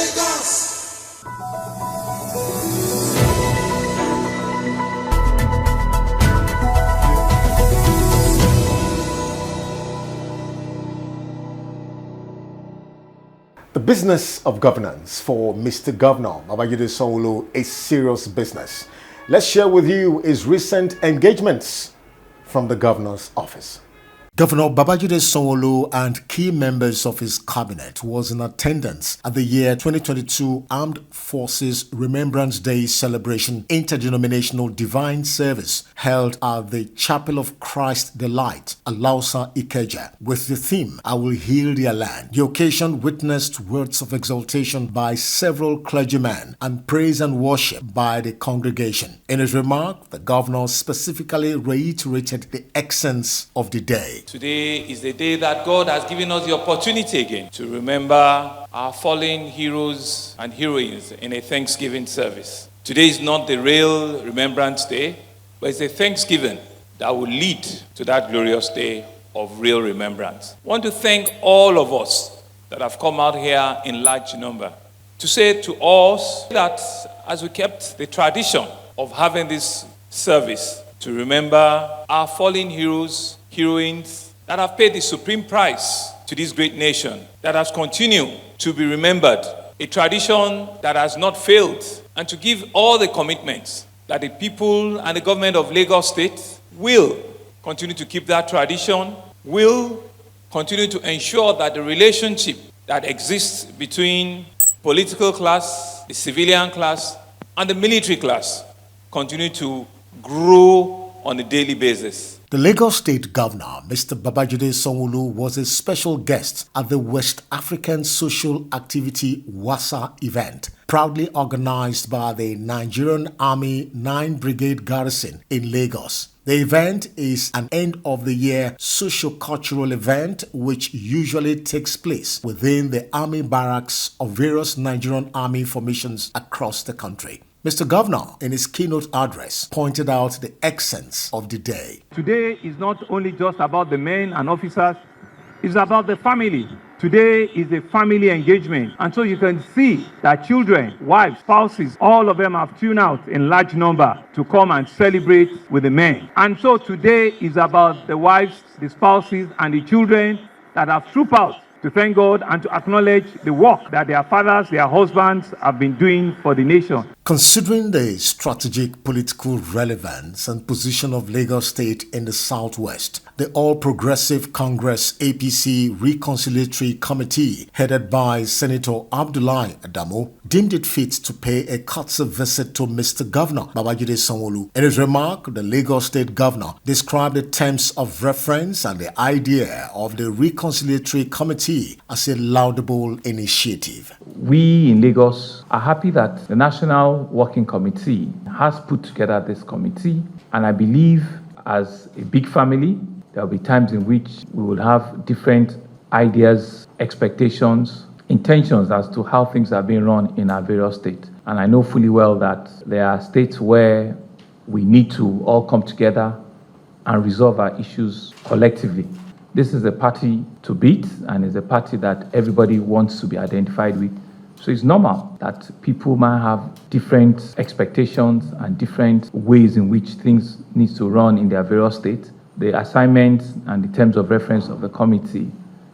The business of governance for Mr. Governor Babajide Sanwo-Olu is serious business. Let's share with you his recent engagements from the governor's office. Governor Babajide Sanwo-Olu and key members of his cabinet was in attendance at the year 2022 Armed Forces Remembrance Day celebration interdenominational divine service held at the Chapel of Christ the Light, Alausa, Ikeja, with the theme, I Will Heal Their Land. The occasion witnessed words of exaltation by several clergymen and praise and worship by the congregation. In his remark, the governor specifically reiterated the essence of the day. Today is the day that God has given us the opportunity again to remember our fallen heroes and heroines in a Thanksgiving service. Today is not the real Remembrance Day, but it's a Thanksgiving that will lead to that glorious day of real remembrance. I want to thank all of us that have come out here in large number to say to us that as we kept the tradition of having this service to remember our fallen heroes, heroines that have paid the supreme price to this great nation, that has continued to be remembered, a tradition that has not failed, and to give all the commitments that the people and the government of Lagos State will continue to keep that tradition, will continue to ensure that the relationship that exists between political class, the civilian class, and the military class continue to grow on a daily basis. The Lagos State Governor, Mr. Babajide Sanwo-Olu, was a special guest at the West African Social ActivityWASA event, proudly organized by the Nigerian Army 9 Brigade Garrison in Lagos. The event is an end-of-the-year socio-cultural event which usually takes place within the army barracks of various Nigerian army formations across the country. Mr. Governor, in his keynote address, pointed out the essence of the day. Today is not only just about the men and officers, it's about the family. Today is a family engagement. And so you can see that children, wives, spouses, all of them have tuned out in large number to come and celebrate with the men. And so today is about the wives, the spouses, and the children that have trooped out to thank God and to acknowledge the work that their fathers, their husbands have been doing for the nation. Considering the strategic political relevance and position of Lagos State in the Southwest, the All Progressive Congress APC Reconciliatory Committee, headed by Senator Abdullahi Adamu, deemed it fit to pay a courtesy visit to Mr. Governor Babajide Sanwo-Olu. In his remark, the Lagos State Governor described the terms of reference and the idea of the Reconciliatory Committee as a laudable initiative. We in Lagos are happy that the National Working Committee has put together this committee, and I believe as a big family, there will be times in which we will have different ideas, expectations, intentions as to how things are being run in our various states. And I know fully well that there are states where we need to all come together and resolve our issues collectively. This is a party to beat, and it's a party that everybody wants to be identified with. So it's normal that people might have different expectations and different ways in which things need to run in their various states. The assignment and the terms of reference of the committee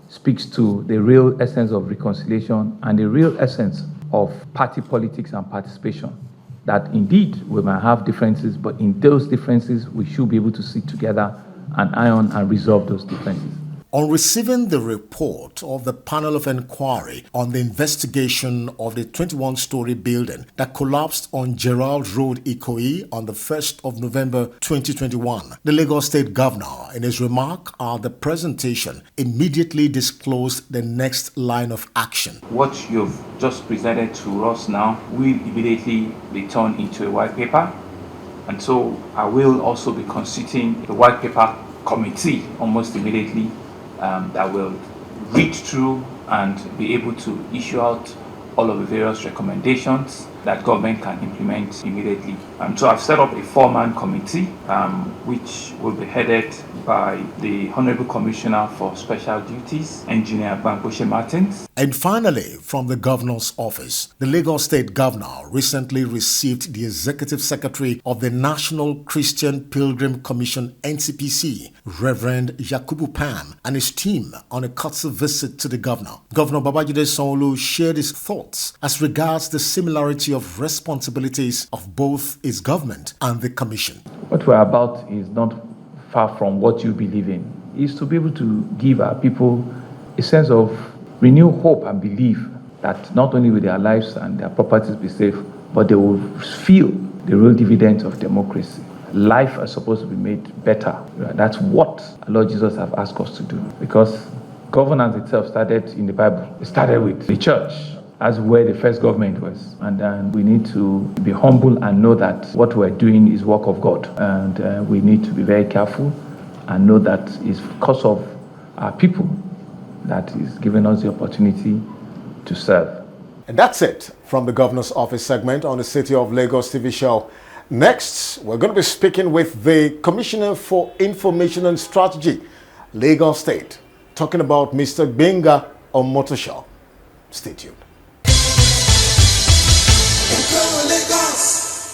speaks to the real essence of reconciliation and the real essence of party politics and participation. That indeed we might have differences, but in those differences we should be able to sit together and iron and resolve those differences. On receiving the report of the panel of inquiry on the investigation of the 21-story building that collapsed on Gerald Road, Ikoyi on the 1st of November 2021, the Lagos State Governor, in his remark at the presentation, immediately disclosed the next line of action. What you've just presented to us now will immediately be turned into a white paper. And so I will also be constituting the white paper committee almost immediately that will read through and be able to issue out all of the various recommendations that government can implement immediately. So I've set up a 4-man committee, which will be headed by the Honorable Commissioner for Special Duties, Engineer Bamboshe Martins. And finally, from the Governor's office, the Lagos State Governor recently received the Executive Secretary of the National Christian Pilgrim Commission NCPC, Reverend Yakubu Pam, and his team on a courtesy visit to the Governor. Governor Babajide Sanwo-Olu shared his thoughts as regards the similarity of responsibilities of both his government and the Commission. What we're about is not far from what you believe in. It's to be able to give our people a sense of renewed hope and belief that not only will their lives and their properties be safe, but they will feel the real dividends of democracy. Life is supposed to be made better. That's what our Lord Jesus have asked us to do. Because governance itself started in the Bible. It started with the church. That's where the first government was. And then we need to be humble and know that what we're doing is work of God. And we need to be very careful and know that it's because of our people that is giving us the opportunity to serve. And that's it from the Governor's Office segment on the City of Lagos TV show. Next, we're going to be speaking with the Commissioner for Information and Strategy, Lagos State, talking about Mr. Benga Omotosho. Stay tuned. Lagos.